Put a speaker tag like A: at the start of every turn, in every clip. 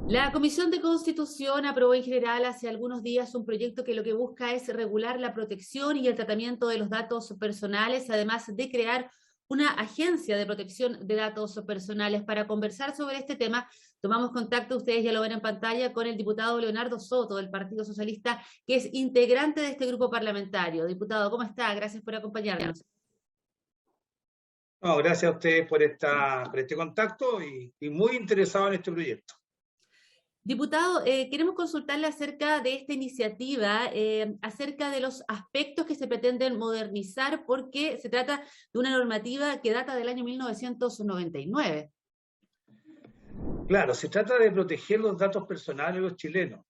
A: La Comisión de Constitución aprobó en general hace algunos días un proyecto que lo que busca es regular la protección y el tratamiento de los datos personales, además de crear una agencia de protección de datos personales. Para conversar sobre este tema, tomamos contacto, ustedes ya lo ven en pantalla, con el diputado Leonardo Soto del Partido Socialista, que es integrante de este grupo parlamentario. Diputado, ¿cómo está? Gracias por acompañarnos.
B: No, gracias a ustedes por este contacto y muy interesado en este proyecto.
A: Diputado, queremos consultarle acerca de esta iniciativa, acerca de los aspectos que se pretenden modernizar, porque se trata de una normativa que data del año 1999.
B: Claro, se trata de proteger los datos personales de los chilenos.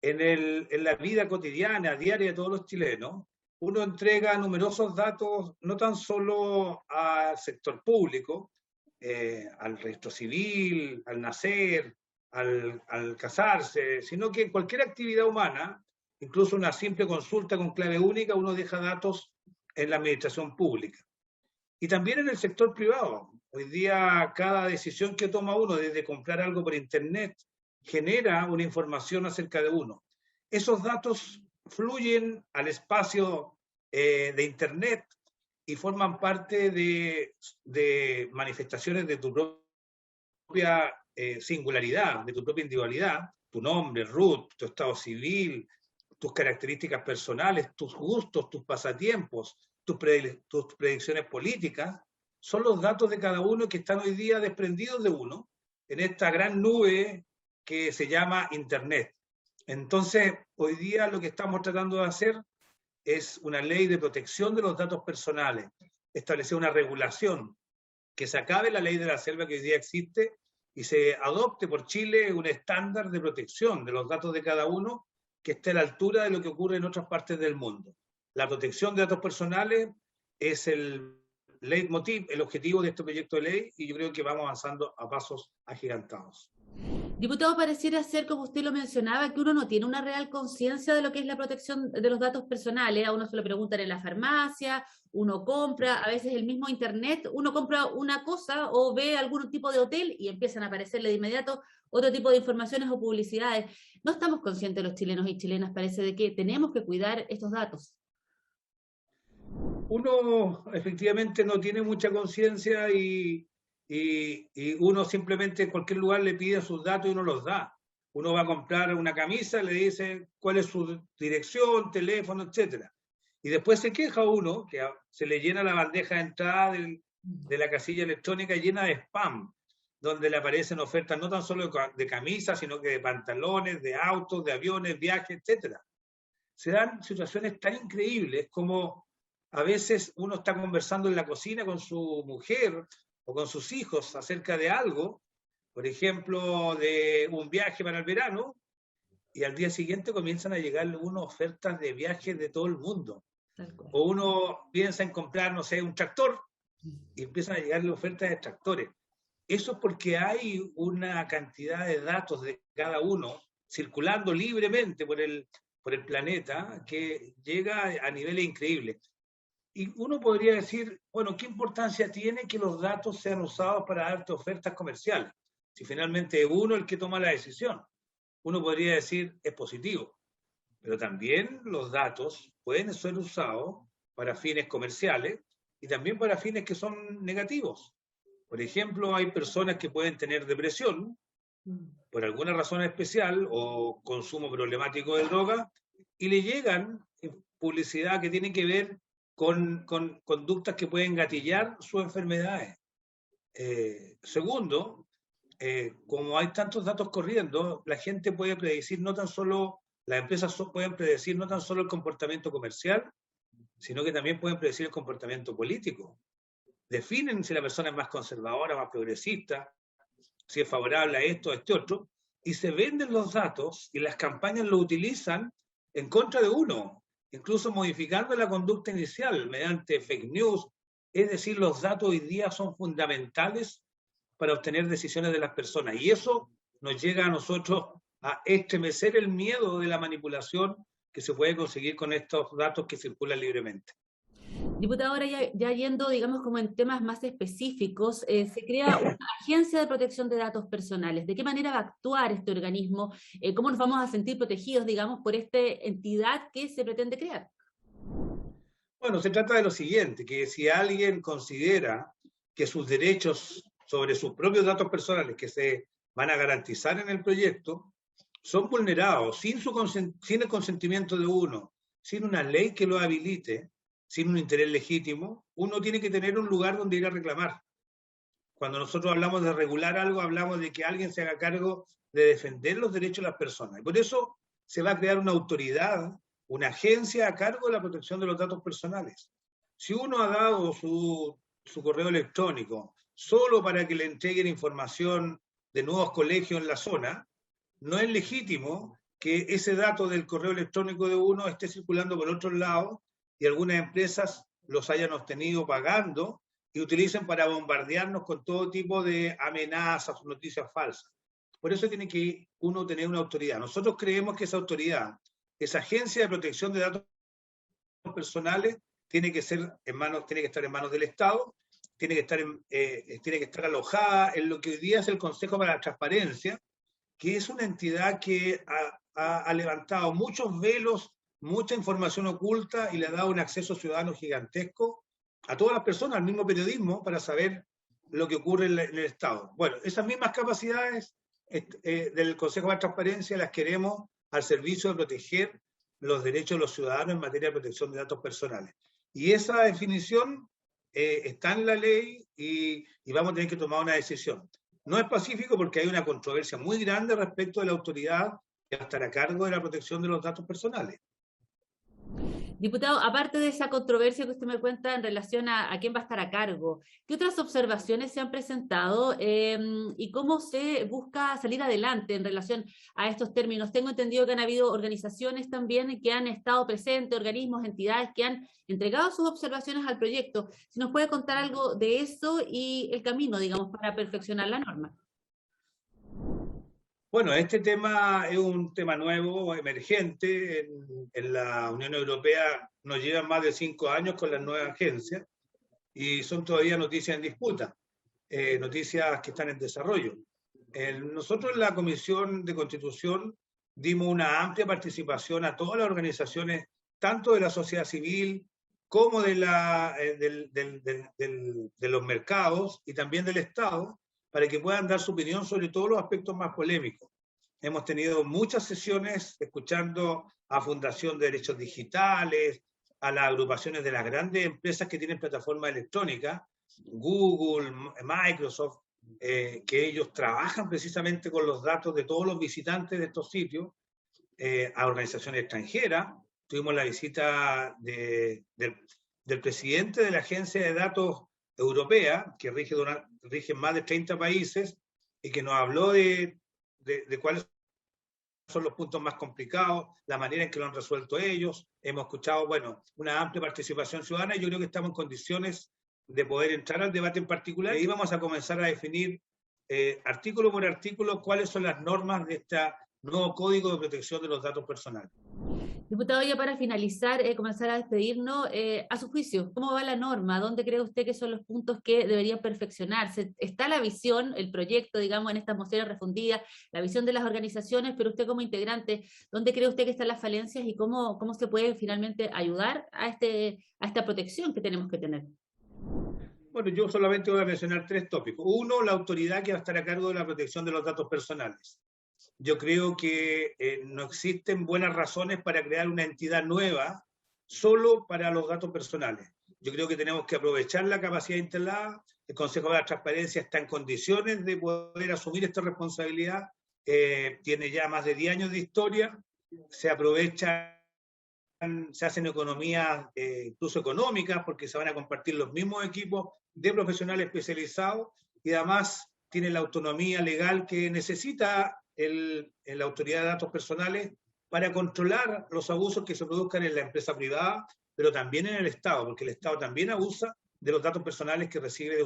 B: En la vida cotidiana, diaria de todos los chilenos, uno entrega numerosos datos no tan solo al sector público, al registro civil, al nacer, al casarse, sino que en cualquier actividad humana, incluso una simple consulta con clave única, uno deja datos en la administración pública. Y también en el sector privado. Hoy día cada decisión que toma uno, desde comprar algo por internet, genera una información acerca de uno. Esos datos fluyen al espacio de internet y forman parte de manifestaciones de tu propia singularidad, de tu propia individualidad, tu nombre, root, tu estado civil, tus características personales, tus gustos, tus pasatiempos, tus predicciones políticas, son los datos de cada uno que están hoy día desprendidos de uno en esta gran nube que se llama Internet. Entonces, hoy día lo que estamos tratando de hacer es una ley de protección de los datos personales, establecer una regulación, que se acabe la ley de la selva que hoy día existe y se adopte por Chile un estándar de protección de los datos de cada uno que esté a la altura de lo que ocurre en otras partes del mundo. La protección de datos personales es el leitmotiv, el objetivo de este proyecto de ley, y yo creo que vamos avanzando a pasos agigantados.
A: Diputado, pareciera ser, como usted lo mencionaba, que uno no tiene una real conciencia de lo que es la protección de los datos personales. A uno se lo preguntan en la farmacia, uno compra, a veces el mismo internet, uno compra una cosa o ve algún tipo de hotel y empiezan a aparecerle de inmediato otro tipo de informaciones o publicidades. No estamos conscientes los chilenos y chilenas, parece, de que tenemos que cuidar estos datos.
B: Uno efectivamente no tiene mucha conciencia y uno simplemente en cualquier lugar le pide sus datos y uno los da. Uno va a comprar una camisa, le dice cuál es su dirección, teléfono, etcétera. Y después se queja uno, que se le llena la bandeja de entrada de la casilla electrónica llena de spam, donde le aparecen ofertas no tan solo de camisas, sino que de pantalones, de autos, de aviones, viajes, etcétera. Se dan situaciones tan increíbles como a veces uno está conversando en la cocina con su mujer o con sus hijos acerca de algo, por ejemplo, de un viaje para el verano, y al día siguiente comienzan a llegarle unas ofertas de viajes de todo el mundo.
A: Tal cual.
B: O uno piensa en comprar, no sé, un tractor, y empiezan a llegarle ofertas de tractores. Eso es porque hay una cantidad de datos de cada uno circulando libremente por el planeta que llega a niveles increíbles. Y uno podría decir, bueno, ¿qué importancia tiene que los datos sean usados para darte ofertas comerciales? Si finalmente es uno el que toma la decisión, uno podría decir, es positivo. Pero también los datos pueden ser usados para fines comerciales y también para fines que son negativos. Por ejemplo, hay personas que pueden tener depresión por alguna razón especial o consumo problemático de droga y le llegan publicidad que tiene que ver con conductas que pueden gatillar sus enfermedades. Segundo, como hay tantos datos corriendo, la gente puede predecir no tan solo, las empresas pueden predecir no tan solo el comportamiento comercial, sino que también pueden predecir el comportamiento político. Definen si la persona es más conservadora, más progresista, si es favorable a esto, a este otro, y se venden los datos y las campañas lo utilizan en contra de uno, incluso modificando la conducta inicial mediante fake news. Es decir, los datos hoy día son fundamentales para obtener decisiones de las personas y eso nos llega a nosotros a estremecer el miedo de la manipulación que se puede conseguir con estos datos que circulan libremente.
A: Diputado, ahora ya yendo, digamos, como en temas más específicos, se crea una agencia de protección de datos personales. ¿De qué manera va a actuar este organismo? ¿Cómo nos vamos a sentir protegidos, digamos, por esta entidad que se pretende crear?
B: Bueno, se trata de lo siguiente, que si alguien considera que sus derechos sobre sus propios datos personales que se van a garantizar en el proyecto son vulnerados sin el consentimiento de uno, sin una ley que lo habilite, sin un interés legítimo, uno tiene que tener un lugar donde ir a reclamar. Cuando nosotros hablamos de regular algo, hablamos de que alguien se haga cargo de defender los derechos de las personas. Y por eso se va a crear una autoridad, una agencia a cargo de la protección de los datos personales. Si uno ha dado su correo electrónico solo para que le entreguen información de nuevos colegios en la zona, no es legítimo que ese dato del correo electrónico de uno esté circulando por otros lados y algunas empresas los hayan obtenido pagando y utilicen para bombardearnos con todo tipo de amenazas o noticias falsas. Por eso tiene que uno tener una autoridad. Nosotros creemos que esa autoridad, esa agencia de protección de datos personales, tiene que estar en manos del Estado, tiene que estar alojada en lo que hoy día es el Consejo para la Transparencia, que es una entidad que ha levantado muchos velos, mucha información oculta y le ha dado un acceso ciudadano gigantesco a todas las personas, al mismo periodismo, para saber lo que ocurre en el Estado. Bueno, esas mismas capacidades del Consejo de Transparencia las queremos al servicio de proteger los derechos de los ciudadanos en materia de protección de datos personales. Y esa definición está en la ley y vamos a tener que tomar una decisión. No es pacífico porque hay una controversia muy grande respecto de la autoridad que va a estar a cargo de la protección de los datos personales.
A: Diputado, aparte de esa controversia que usted me cuenta en relación a quién va a estar a cargo, ¿qué otras observaciones se han presentado y cómo se busca salir adelante en relación a estos términos? Tengo entendido que han habido organizaciones también que han estado presentes, organismos, entidades que han entregado sus observaciones al proyecto. Si nos puede contar algo de eso y el camino, digamos, para perfeccionar la norma.
B: Bueno, este tema es un tema nuevo, emergente. En la Unión Europea nos llevan más de 5 años con las nuevas agencias y son todavía noticias en disputa, noticias que están en desarrollo. Nosotros en la Comisión de Constitución dimos una amplia participación a todas las organizaciones, tanto de la sociedad civil como de los mercados y también del Estado, para que puedan dar su opinión sobre todos los aspectos más polémicos. Hemos tenido muchas sesiones escuchando a Fundación de Derechos Digitales, a las agrupaciones de las grandes empresas que tienen plataformas electrónicas, Google, Microsoft, que ellos trabajan precisamente con los datos de todos los visitantes de estos sitios, a organizaciones extranjeras. Tuvimos la visita del presidente de la Agencia de Datos Europea, que rige más de 30 países, y que nos habló de cuáles son los puntos más complicados, la manera en que lo han resuelto ellos. Hemos escuchado, bueno, una amplia participación ciudadana y yo creo que estamos en condiciones de poder entrar al debate en particular y vamos a comenzar a definir artículo por artículo cuáles son las normas de este nuevo Código de Protección de los Datos Personales.
A: Diputado, ya para finalizar, comenzar a despedirnos, a su juicio, ¿cómo va la norma? ¿Dónde cree usted que son los puntos que deberían perfeccionarse? Está la visión, el proyecto, digamos, en estas mociones refundidas, la visión de las organizaciones, pero usted como integrante, ¿dónde cree usted que están las falencias y cómo se puede finalmente ayudar a esta protección que tenemos que tener?
B: Bueno, yo solamente voy a mencionar 3 tópicos. Uno, la autoridad que va a estar a cargo de la protección de los datos personales. Yo creo que no existen buenas razones para crear una entidad nueva solo para los datos personales. Yo creo que tenemos que aprovechar la capacidad instalada. El Consejo de la Transparencia está en condiciones de poder asumir esta responsabilidad. Tiene ya más de 10 años de historia. Se hacen economías incluso económicas porque se van a compartir los mismos equipos de profesionales especializados y además tiene la autonomía legal que necesita la autoridad de datos personales para controlar los abusos que se produzcan en la empresa privada, pero también en el Estado, porque el Estado también abusa de los datos personales que recibe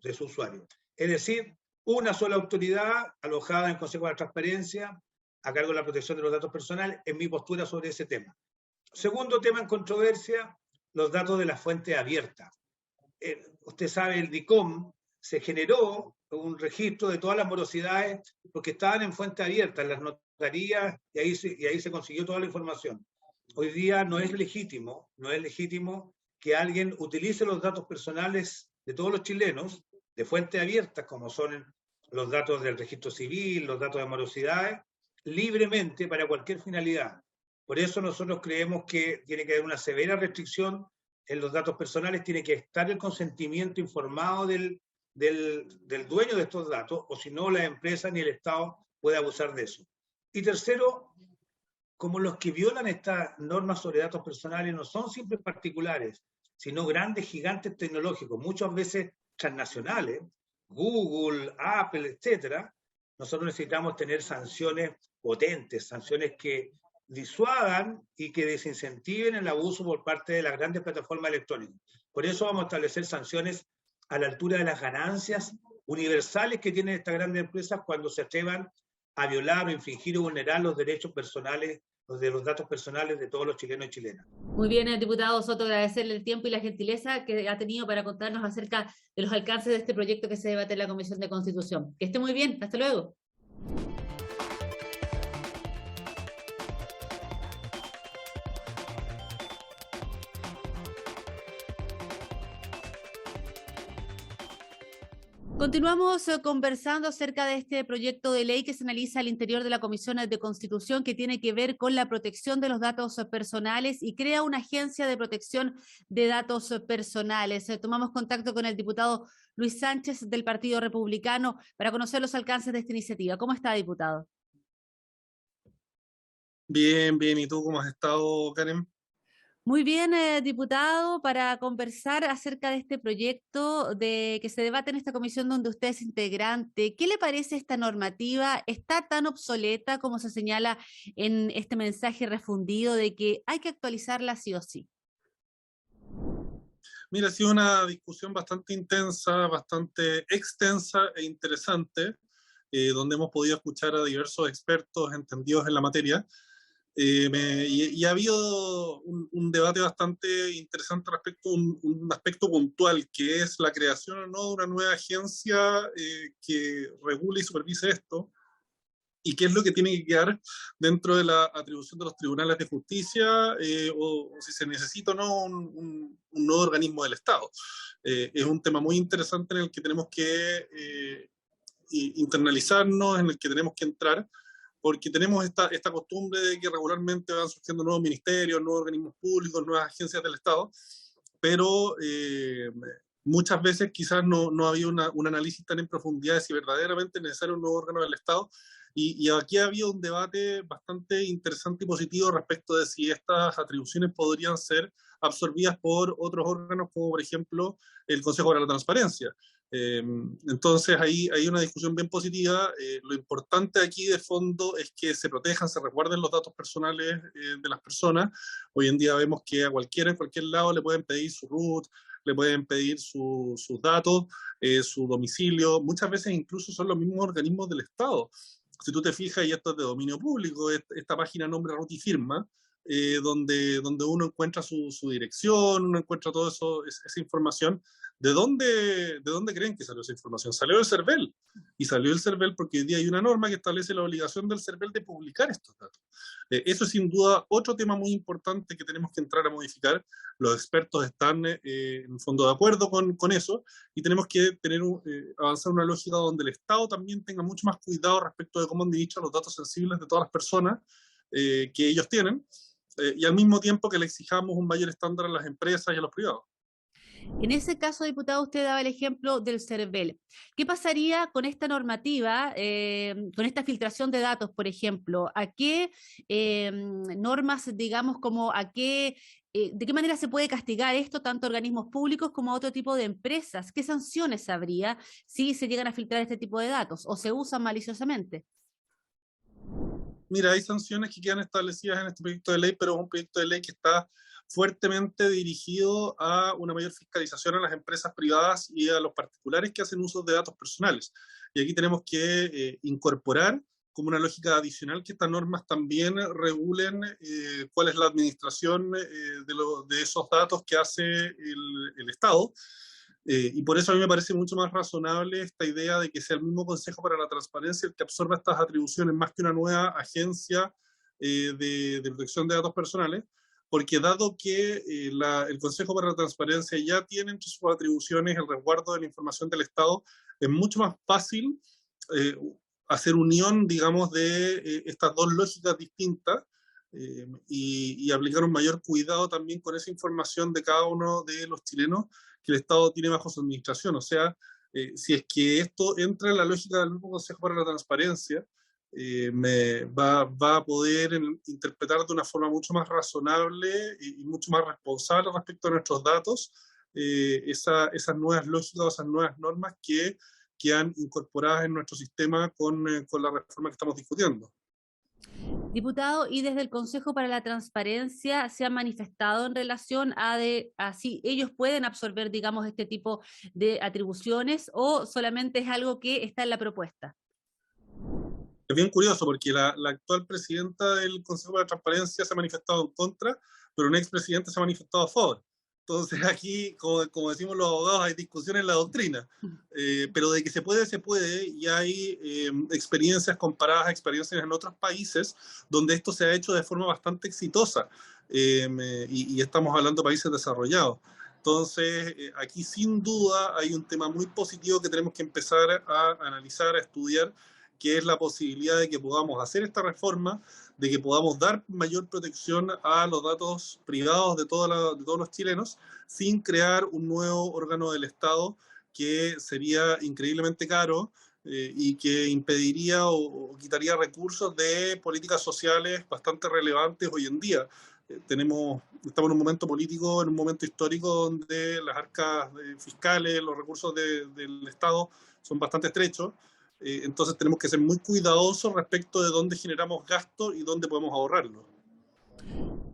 B: de su usuario. Es decir, una sola autoridad alojada en el Consejo de la Transparencia a cargo de la protección de los datos personales, es mi postura sobre ese tema. Segundo tema en controversia, los datos de la fuente abierta. Usted sabe, el DICOM se generó un registro de todas las morosidades porque estaban en fuente abierta, en las notarías, y ahí se consiguió toda la información. Hoy día no es legítimo que alguien utilice los datos personales de todos los chilenos, de fuente abierta, como son los datos del registro civil, los datos de morosidades, libremente para cualquier finalidad. Por eso nosotros creemos que tiene que haber una severa restricción en los datos personales, tiene que estar el consentimiento informado del dueño de estos datos, o si no, la empresa ni el Estado puede abusar de eso. Y tercero, como los que violan estas normas sobre datos personales no son simples particulares, sino grandes gigantes tecnológicos, muchas veces transnacionales, Google, Apple, etcétera, nosotros necesitamos tener sanciones potentes, sanciones que disuadan y que desincentiven el abuso por parte de las grandes plataformas electrónicas. Por eso vamos a establecer sanciones a la altura de las ganancias universales que tienen estas grandes empresas cuando se atrevan a violar o infringir o vulnerar los derechos personales, los datos personales de todos los chilenos y chilenas.
A: Muy bien, diputado Soto, agradecerle el tiempo y la gentileza que ha tenido para contarnos acerca de los alcances de este proyecto que se debate en la Comisión de Constitución. Que esté muy bien, hasta luego. Continuamos conversando acerca de este proyecto de ley que se analiza al interior de la Comisión de Constitución, que tiene que ver con la protección de los datos personales y crea una agencia de protección de datos personales. Tomamos contacto con el diputado Luis Sánchez del Partido Republicano para conocer los alcances de esta iniciativa. ¿Cómo está, diputado?
C: Bien, bien. ¿Y tú cómo has estado, Karen?
A: Muy bien, diputado, para conversar acerca de este proyecto que se debate en esta comisión donde usted es integrante. ¿Qué le parece esta normativa? ¿Está tan obsoleta como se señala en este mensaje refundido de que hay que actualizarla sí o sí?
C: Mira, ha sido una discusión bastante intensa, bastante extensa e interesante, donde hemos podido escuchar a diversos expertos entendidos en la materia. Y ha habido un debate bastante interesante respecto a un aspecto puntual, que es la creación o no de una nueva agencia que regule y supervise esto, y qué es lo que tiene que quedar dentro de la atribución de los tribunales de justicia, o si se necesita o no un nuevo organismo del Estado. Es un tema muy interesante en el que tenemos que internalizarnos, en el que tenemos que entrar, porque tenemos esta costumbre de que regularmente van surgiendo nuevos ministerios, nuevos organismos públicos, nuevas agencias del Estado, pero muchas veces quizás no había un análisis tan en profundidad de si verdaderamente es necesario un nuevo órgano del Estado, y aquí ha habido un debate bastante interesante y positivo respecto de si estas atribuciones podrían ser absorbidas por otros órganos, como por ejemplo el Consejo para la Transparencia. Entonces ahí hay una discusión bien positiva. Lo importante aquí de fondo es que se protejan, se resguarden los datos personales de las personas. Hoy en día vemos que a cualquiera en cualquier lado le pueden pedir su root, le pueden pedir sus datos, su domicilio. Muchas veces incluso son los mismos organismos del Estado. Si tú te fijas, y esto es de dominio público, esta página Nombre, Root y Firma, donde uno encuentra su dirección, uno encuentra toda esa información. ¿De dónde creen que salió esa información? Salió del CERVEL, y salió del CERVEL porque hoy día hay una norma que establece la obligación del CERVEL de publicar estos datos. Eso es sin duda otro tema muy importante que tenemos que entrar a modificar. Los expertos están en el fondo de acuerdo con eso, y tenemos que avanzar una lógica donde el Estado también tenga mucho más cuidado respecto de cómo administra los datos sensibles de todas las personas que ellos tienen, y al mismo tiempo que le exijamos un mayor estándar a las empresas y a los privados.
A: En ese caso, diputado, usted daba el ejemplo del CERVEL. ¿Qué pasaría con esta normativa, con esta filtración de datos, por ejemplo? ¿A qué normas, digamos, de qué manera se puede castigar esto tanto a organismos públicos como a otro tipo de empresas? ¿Qué sanciones habría si se llegan a filtrar este tipo de datos o se usan maliciosamente?
C: Mira, hay sanciones que quedan establecidas en este proyecto de ley, pero es un proyecto de ley que está fuertemente dirigido a una mayor fiscalización a las empresas privadas y a los particulares que hacen uso de datos personales. Y aquí tenemos que incorporar como una lógica adicional que estas normas también regulen cuál es la administración de esos datos que hace el Estado. Y por eso a mí me parece mucho más razonable esta idea de que sea el mismo Consejo para la Transparencia el que absorba estas atribuciones más que una nueva agencia de protección de datos personales, porque dado que el Consejo para la Transparencia ya tiene entre sus atribuciones el resguardo de la información del Estado, es mucho más fácil hacer unión, digamos, de estas dos lógicas distintas y aplicar un mayor cuidado también con esa información de cada uno de los chilenos que el Estado tiene bajo su administración. O sea, si es que esto entra en la lógica del mismo Consejo para la Transparencia, va a poder interpretar de una forma mucho más razonable y mucho más responsable respecto a nuestros datos esas nuevas lógicas, esas nuevas normas que quedan incorporadas en nuestro sistema con la reforma que estamos discutiendo.
A: Diputado, y desde el Consejo para la Transparencia se ha manifestado en relación a si ellos pueden absorber, digamos, este tipo de atribuciones o solamente es algo que está en la propuesta.
C: Es bien curioso porque la actual presidenta del Consejo para la Transparencia se ha manifestado en contra, pero un expresidente se ha manifestado a favor. Entonces aquí, como decimos los abogados, hay discusión en la doctrina, pero de que se puede, y hay experiencias comparadas a experiencias en otros países donde esto se ha hecho de forma bastante exitosa, y estamos hablando de países desarrollados. Entonces, aquí sin duda hay un tema muy positivo que tenemos que empezar a analizar, a estudiar, que es la posibilidad de que podamos hacer esta reforma, de que podamos dar mayor protección a los datos privados de todos los chilenos, sin crear un nuevo órgano del Estado que sería increíblemente caro y que impediría o quitaría recursos de políticas sociales bastante relevantes hoy en día. Estamos en un momento político, en un momento histórico donde las arcas fiscales, los recursos del Estado son bastante estrechos. Entonces tenemos que ser muy cuidadosos respecto de dónde generamos gastos y dónde podemos ahorrarlo.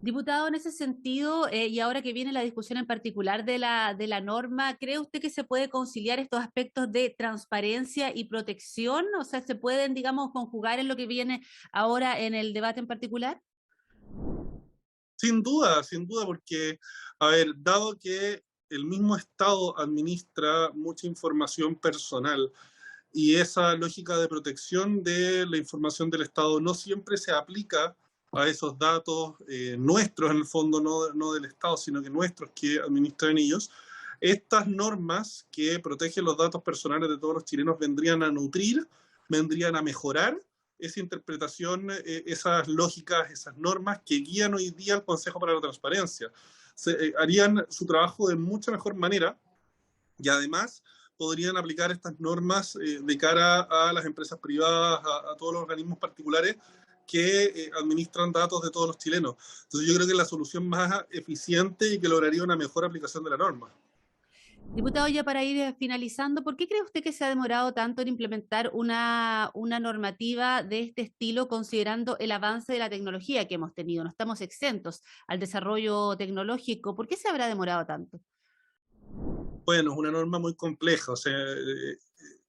A: Diputado, en ese sentido, y ahora que viene la discusión en particular de la norma, ¿cree usted que se puede conciliar estos aspectos de transparencia y protección? O sea, ¿se pueden, digamos, conjugar en lo que viene ahora en el debate en particular?
C: Sin duda, porque, a ver, dado que el mismo Estado administra mucha información personal, y esa lógica de protección de la información del Estado no siempre se aplica a esos datos nuestros, en el fondo, no del Estado, sino que nuestros que administran ellos. Estas normas que protegen los datos personales de todos los chilenos vendrían a nutrir, vendrían a mejorar esa interpretación, esas lógicas, esas normas que guían hoy día al Consejo para la Transparencia. Harían su trabajo de mucha mejor manera y además podrían aplicar estas normas de cara a las empresas privadas, a todos los organismos particulares que administran datos de todos los chilenos. Entonces yo creo que es la solución más eficiente y que lograría una mejor aplicación de la norma.
A: Diputado, ya para ir finalizando, ¿por qué cree usted que se ha demorado tanto en implementar una normativa de este estilo, considerando el avance de la tecnología que hemos tenido? No estamos exentos al desarrollo tecnológico. ¿Por qué se habrá demorado tanto?
C: Bueno, es una norma muy compleja, o sea,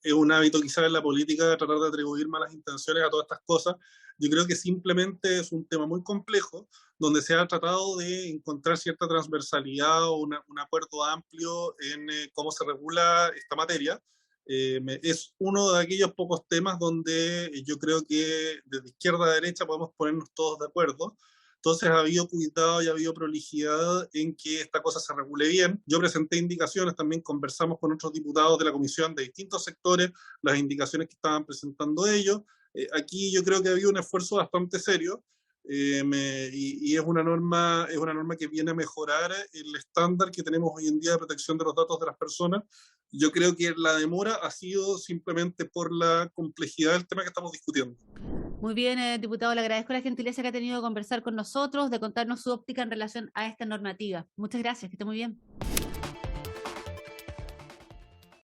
C: es un hábito quizás en la política tratar de atribuir malas intenciones a todas estas cosas. Yo creo que simplemente es un tema muy complejo donde se ha tratado de encontrar cierta transversalidad o un acuerdo amplio en cómo se regula esta materia. Es uno de aquellos pocos temas donde yo creo que desde izquierda a derecha podemos ponernos todos de acuerdo. Entonces ha habido cuidado y ha habido prolijidad en que esta cosa se regule bien. Yo presenté indicaciones, también conversamos con otros diputados de la comisión de distintos sectores, las indicaciones que estaban presentando ellos. Aquí yo creo que ha habido un esfuerzo bastante serio y es una norma que viene a mejorar el estándar que tenemos hoy en día de protección de los datos de las personas. Yo creo que la demora ha sido simplemente por la complejidad del tema que estamos discutiendo.
A: Muy bien, diputado, le agradezco la gentileza que ha tenido de conversar con nosotros, de contarnos su óptica en relación a esta normativa. Muchas gracias, que esté muy bien.